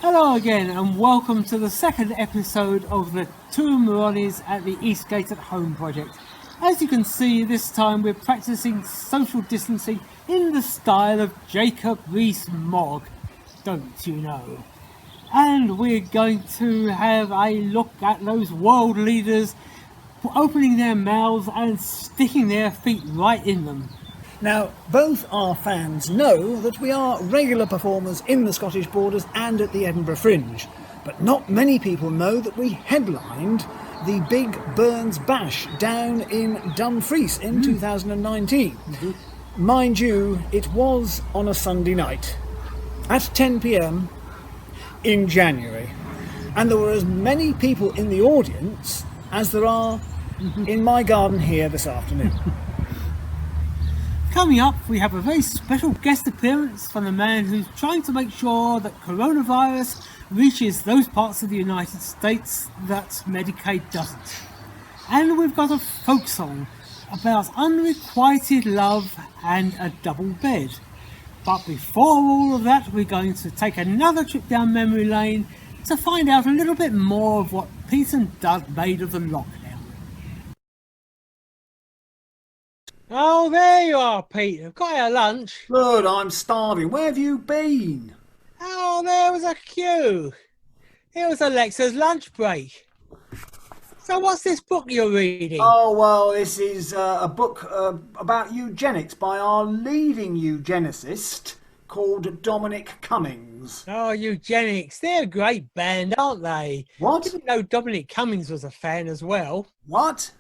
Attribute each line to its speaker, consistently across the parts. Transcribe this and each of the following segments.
Speaker 1: Hello again and welcome to the second episode of the Two Moronnies at the Eastgate at Home project. As you can see, this time we're practicing social distancing in the style of Jacob Rees-Mogg, don't you know? And we're going to have a look at those world leaders opening their mouths and sticking their feet right in them.
Speaker 2: Now, both our fans know that we are regular performers in the Scottish Borders and at the Edinburgh Fringe, but not many people know that we headlined the Big Burns Bash down in Dumfries in 2019. Mind you, it was on a Sunday night at 10 p.m. in January, and there were as many people in the audience as there are in my garden here this afternoon.
Speaker 1: Coming up, we have a very special guest appearance from the man who's trying to make sure that coronavirus reaches those parts of the United States that Medicaid doesn't. And we've got a folk song about unrequited love and a double bed. But before all of that, we're going to take another trip down memory lane to find out a little bit more of what Pete and Dud made of the lockdown. Oh, there you are, Pete. I've got our lunch.
Speaker 2: Good, I'm starving. Where have you been?
Speaker 1: Oh, there was a queue. It was Alexa's lunch break. So what's this book you're reading?
Speaker 2: Oh, well, this is a book about eugenics by our leading eugenicist called Dominic Cummings.
Speaker 1: Oh, Eugenics. They're a great band, aren't they?
Speaker 2: What?
Speaker 1: I didn't know Dominic Cummings was a fan as well.
Speaker 2: What?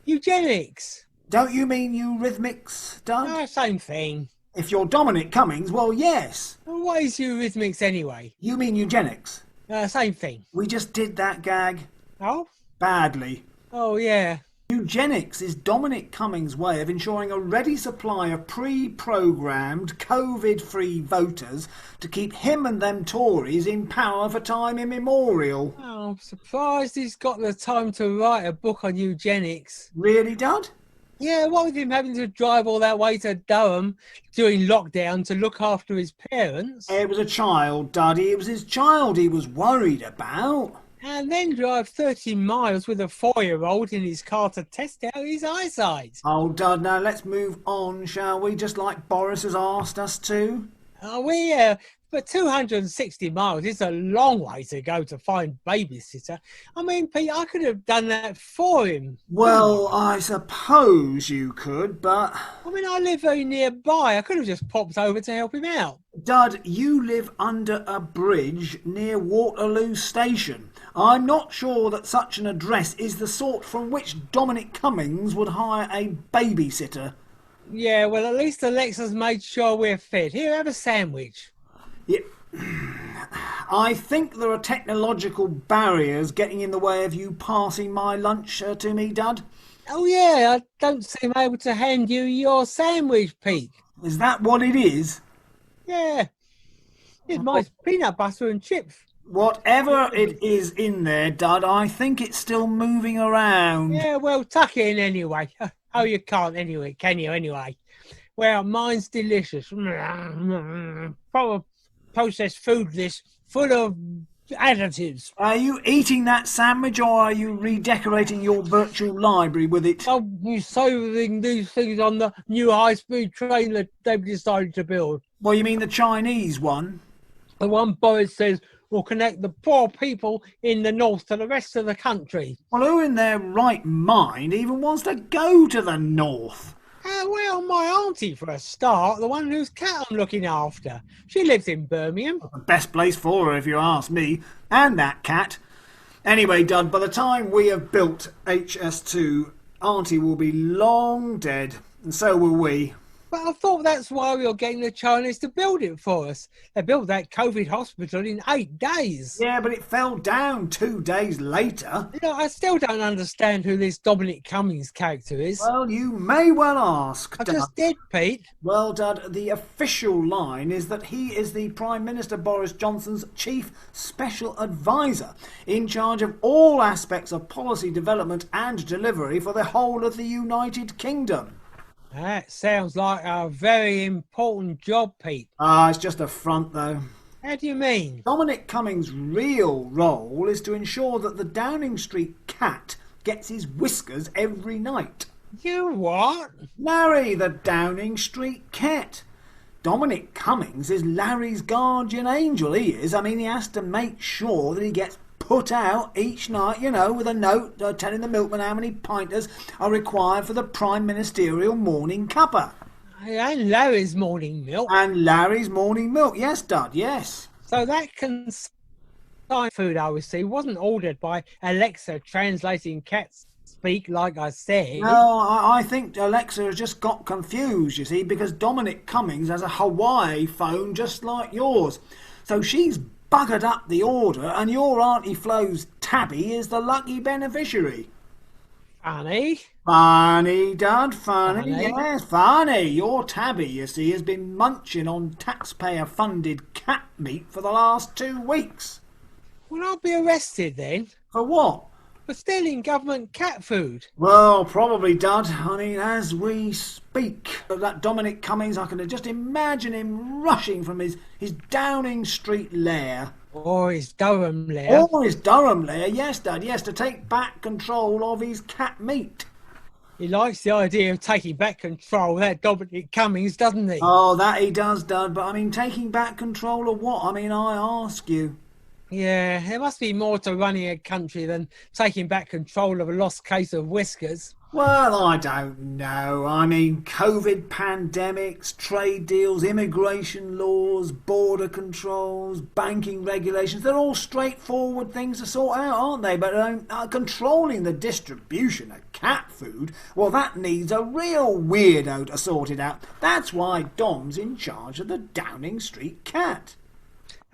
Speaker 1: Eugenics.
Speaker 2: Don't you mean Eurythmics, Doug?
Speaker 1: Oh, same thing.
Speaker 2: If you're Dominic Cummings, well, yes.
Speaker 1: Well, what is Eurythmics anyway?
Speaker 2: You mean eugenics?
Speaker 1: Same thing.
Speaker 2: We just did that gag
Speaker 1: Oh?
Speaker 2: badly.
Speaker 1: Oh, yeah.
Speaker 2: Eugenics is Dominic Cummings' way of ensuring a ready supply of pre-programmed, COVID-free voters to keep him and them Tories in power for time immemorial.
Speaker 1: Oh, I'm surprised he's got the time to write a book on eugenics.
Speaker 2: Really, Dud?
Speaker 1: Yeah, what with him having to drive all that way to Durham during lockdown to look after his parents.
Speaker 2: It was a child, Duddy. It was his child he was worried about.
Speaker 1: And then drive 30 miles with a 4-year-old in his car to test out his eyesight.
Speaker 2: Oh, Dud, now let's move on, shall we? Just like Boris has asked us to.
Speaker 1: But 260 miles is a long way to go to find babysitter. I mean, Pete, I could have done that for him.
Speaker 2: Well, I suppose you could, but...
Speaker 1: I mean, I live very nearby. I could have just popped over to help him out.
Speaker 2: Dud, you live under a bridge near Waterloo Station. I'm not sure that such an address is the sort from which Dominic Cummings would hire a babysitter.
Speaker 1: Yeah, well, at least Alexa's made sure we're fit. Here, have a sandwich.
Speaker 2: Yeah. I think there are technological barriers getting in the way of you passing my lunch to me, Dud.
Speaker 1: Oh, yeah, I don't seem able to hand you your sandwich, Pete.
Speaker 2: Is that what it is?
Speaker 1: Yeah. It's my peanut butter and chips.
Speaker 2: Whatever it is in there, Dud, I think it's still moving around.
Speaker 1: Yeah, well, tuck it in anyway. Oh, you can't anyway, can you, anyway? Well, mine's delicious. Proper processed food, this, full of additives.
Speaker 2: Are you eating that sandwich or are you redecorating your virtual library with it?
Speaker 1: Oh, you're saving these things on the new high-speed train that they've decided to build.
Speaker 2: Well, you mean the Chinese one?
Speaker 1: The one Boris says will connect the poor people in the north to the rest of the country.
Speaker 2: Well, who in their right mind even wants to go to the north?
Speaker 1: Well, my auntie for a start, the one whose cat I'm looking after. She lives in Birmingham.
Speaker 2: The best place for her, if you ask me. And that cat. Anyway, Dud, by the time we have built HS2, Auntie will be long dead. And so will we.
Speaker 1: But I thought that's why we were getting the Chinese to build it for us. They built that COVID hospital in 8 days.
Speaker 2: Yeah, but it fell down 2 days later.
Speaker 1: You know, I still don't understand who this Dominic Cummings character is.
Speaker 2: Well, you may well ask,
Speaker 1: I
Speaker 2: Dud.
Speaker 1: just did, Pete.
Speaker 2: Well, Dud, the official line is that he is the Prime Minister Boris Johnson's chief special advisor, in charge of all aspects of policy development and delivery for the whole of the United Kingdom.
Speaker 1: That sounds like a very important job, Pete.
Speaker 2: Ah, it's just a front, though.
Speaker 3: How do you mean?
Speaker 2: Dominic Cummings' real role is to ensure that the Downing Street cat gets his whiskers every night.
Speaker 3: You what?
Speaker 2: Larry, the Downing Street cat. Dominic Cummings is Larry's guardian angel, he is. I mean, he has to make sure that he gets put out each night, you know, with a note telling the milkman how many pinters are required for the Prime Ministerial morning cuppa.
Speaker 3: And Larry's morning milk.
Speaker 2: And Larry's morning milk, yes, Dud, yes.
Speaker 3: So that consigned food I received wasn't ordered by Alexa translating cats speak like I said.
Speaker 2: No, I think Alexa has just got confused, you see, because Dominic Cummings has a Hawaii phone just like yours. So she's buggered up the order and your Auntie Flo's tabby is the lucky beneficiary.
Speaker 3: Funny.
Speaker 2: Funny, Dud, funny,
Speaker 3: Funny.
Speaker 2: yes, funny. Your tabby, you see, has been munching on taxpayer-funded cat meat for the last 2 weeks.
Speaker 3: Will I be arrested then?
Speaker 2: For what?
Speaker 3: For stealing government cat food.
Speaker 2: Well, probably, Dud. I mean, as we speak, that Dominic Cummings, I can just imagine him rushing from his Downing Street lair.
Speaker 3: Or his Durham lair.
Speaker 2: Or his Durham lair, yes, Dud, yes, to take back control of his cat meat.
Speaker 3: He likes the idea of taking back control, that Dominic Cummings, doesn't he?
Speaker 2: Oh, that he does, Dud, but I mean, taking back control of what? I mean, I ask you.
Speaker 3: Yeah, there must be more to running a country than taking back control of a lost case of whiskers.
Speaker 2: Well, I don't know. I mean, COVID pandemics, trade deals, immigration laws, border controls, banking regulations, they're all straightforward things to sort out, aren't they? But controlling the distribution of cat food, well, that needs a real weirdo to sort it out. That's why Dom's in charge of the Downing Street cat.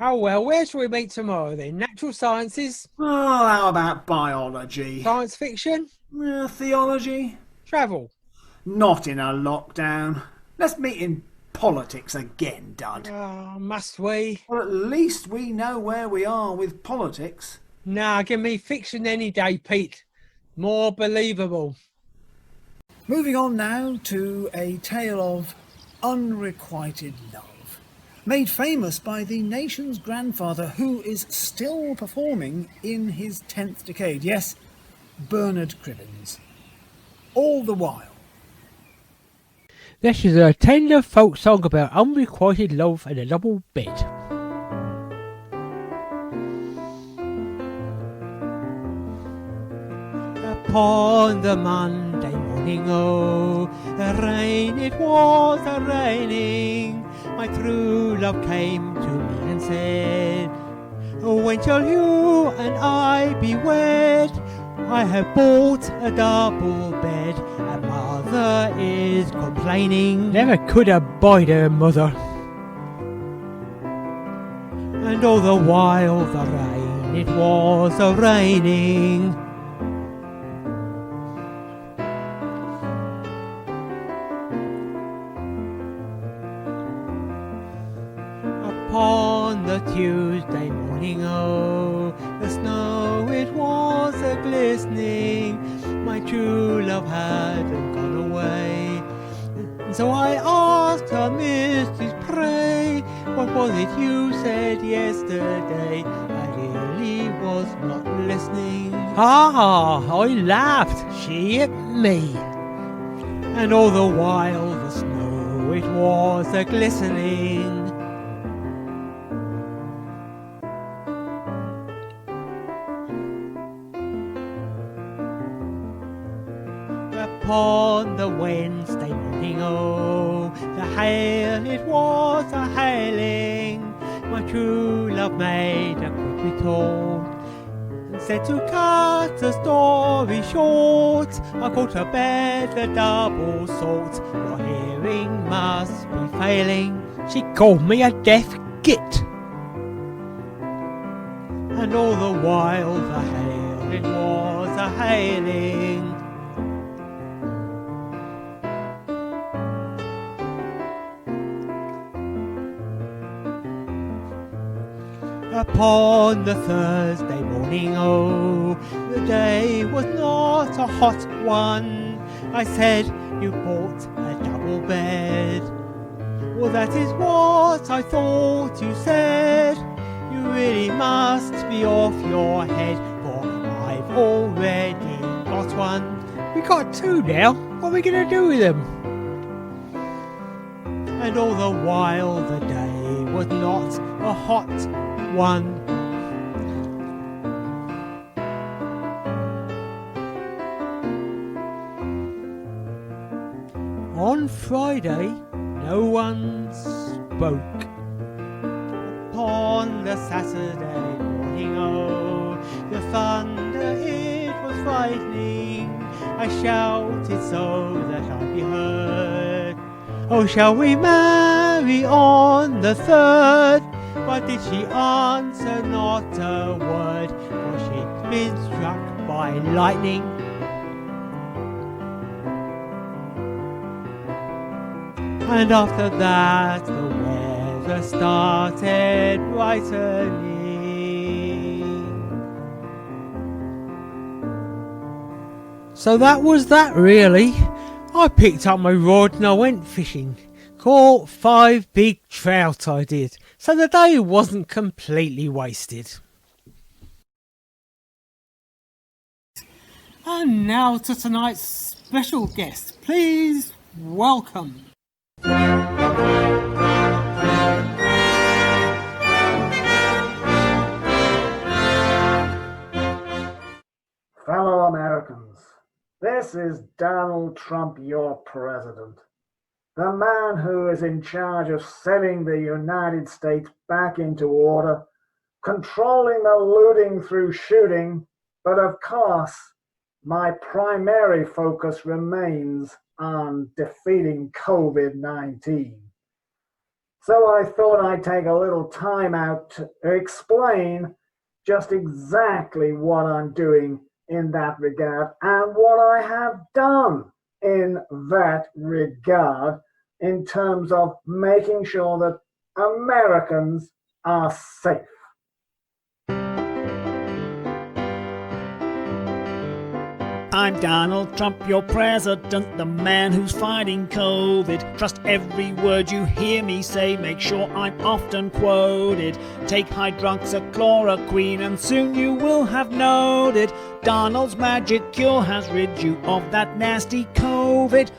Speaker 3: Oh well, where shall we meet tomorrow then? Natural sciences?
Speaker 2: Oh, how about biology?
Speaker 3: Science fiction?
Speaker 2: Theology?
Speaker 3: Travel?
Speaker 2: Not in a lockdown. Let's meet in politics again, Dud.
Speaker 3: Must we?
Speaker 2: Well, at least we know where we are with politics.
Speaker 3: Nah, give me fiction any day, Pete. More believable.
Speaker 2: Moving on now to a tale of unrequited love. Made famous by the nation's grandfather, who is still performing in his 10th decade. Yes, Bernard Cribbins. All the while.
Speaker 3: This is a tender folk song about unrequited love and a double bed. Upon the Monday morning, oh, the rain, it was a-raining. My true love came to me and said, when shall you and I be wed? I have bought a double bed, and mother is complaining. Never could abide her mother. And all the while the rain, it was a-raining. Upon the Tuesday morning, oh, the snow, it was a-glistening. My true love hadn't gone away. And so I asked her, Mrs. Pray, what was it you said yesterday? I really was not listening. I laughed, she at me. And all the while the snow, it was a-glistening. Upon the Wednesday morning, oh, the hail, it was a-hailing. My true love made a quick retort and said, to cut the story short, I called her bed the double sort. Your hearing must be failing. She called me a deaf git. And all the while the hail, it was a-hailing. Upon the Thursday morning, oh, the day was not a hot one. I said, you bought a double bed. Well, that is what I thought you said. You really must be off your head, for I've already got one. We got two now. What are we going to do with them? And all the while the day was not a hot one. On Friday, no one spoke. Upon the Saturday morning, oh, the thunder, it was frightening. I shouted so that I'd be heard. Oh, shall we marry on the 3rd? But did she answer not a word, for she'd been struck by lightning. And after that the weather started brightening. So that was that really. I picked up my rod and I went fishing. Caught 5 big trout I did. So the day wasn't completely wasted.
Speaker 1: And now to tonight's special guest. Please welcome.
Speaker 2: Fellow Americans, this is Donald Trump, your president. The man who is in charge of setting the United States back into order, controlling the looting through shooting, but of course, my primary focus remains on defeating COVID-19. So I thought I'd take a little time out to explain just exactly what I'm doing in that regard and what I have done in that regard in terms of making sure that Americans are safe. I'm Donald Trump, your president, the man who's fighting COVID. Trust every word you hear me say, make sure I'm often quoted. Take hydroxychloroquine and soon you will have noted Donald's magic cure has rid you of that nasty COVID.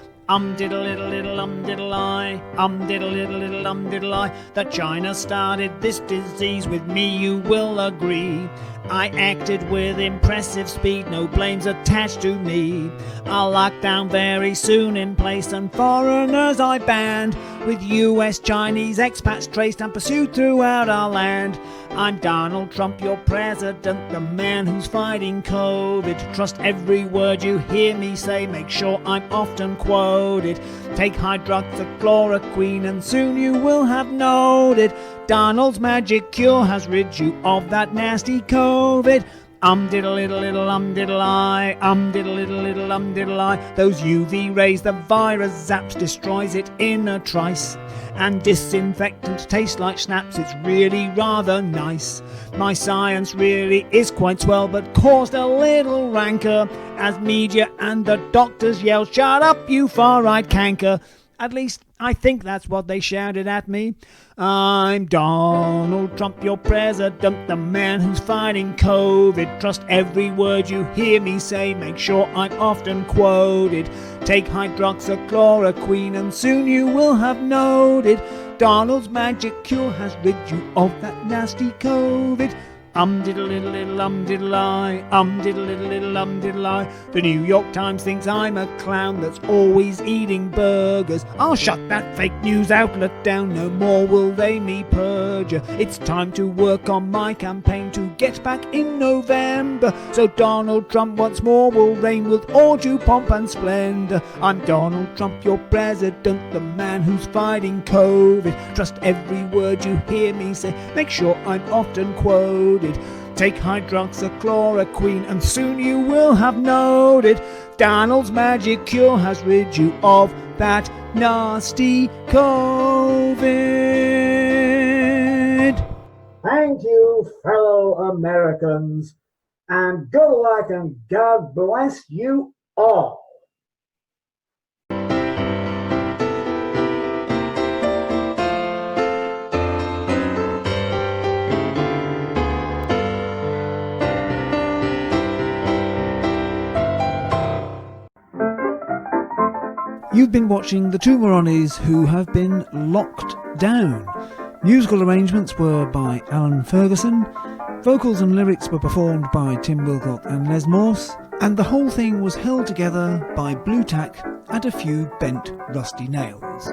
Speaker 2: Diddle little little diddle I, diddle little little diddle I. That China started this disease, with me you will agree. I acted with impressive speed, no blames attached to me. I'll lock down very soon in place, and foreigners I banned, with US, Chinese expats traced and pursued throughout our land. I'm Donald Trump, your president, the man who's fighting COVID. Trust every word you hear me say, make sure I'm often quoted. Take hydroxychloroquine and soon you will have noted Donald's magic cure has rid you of that nasty COVID. Diddle little little diddle I, diddle little little diddle I. Those UV rays the virus zaps, destroys it in a trice. And disinfectants taste like snaps, it's really rather nice. My science really is quite swell, but caused a little rancor as media and the doctors yelled, "Shut up, you far-right canker." At least, I think that's what they shouted at me. I'm Donald Trump, your president, the man who's fighting COVID. Trust every word you hear me say, make sure I'm often quoted. Take hydroxychloroquine and soon you will have noted Donald's magic cure has rid you of that nasty COVID. Diddle little little diddle I, diddle little little diddle I. The New York Times thinks I'm a clown that's always eating burgers. I'll shut that fake news outlet down, no more will they me perjure. It's time to work on my campaign to get back in November, so Donald Trump once more will reign with all due pomp and splendor. I'm Donald Trump, your president, the man who's fighting COVID. Trust every word you hear me say, make sure I'm often quoted. Take hydroxychloroquine and soon you will have noted Donald's magic cure has rid you of that nasty COVID. Thank you, fellow Americans, and good luck and God bless you all. You've been watching the Two Moronnies who have been locked down. Musical arrangements were by Alan Ferguson, vocals and lyrics were performed by Tim Wilcock and Les Morss, and the whole thing was held together by blue tack and a few bent rusty nails.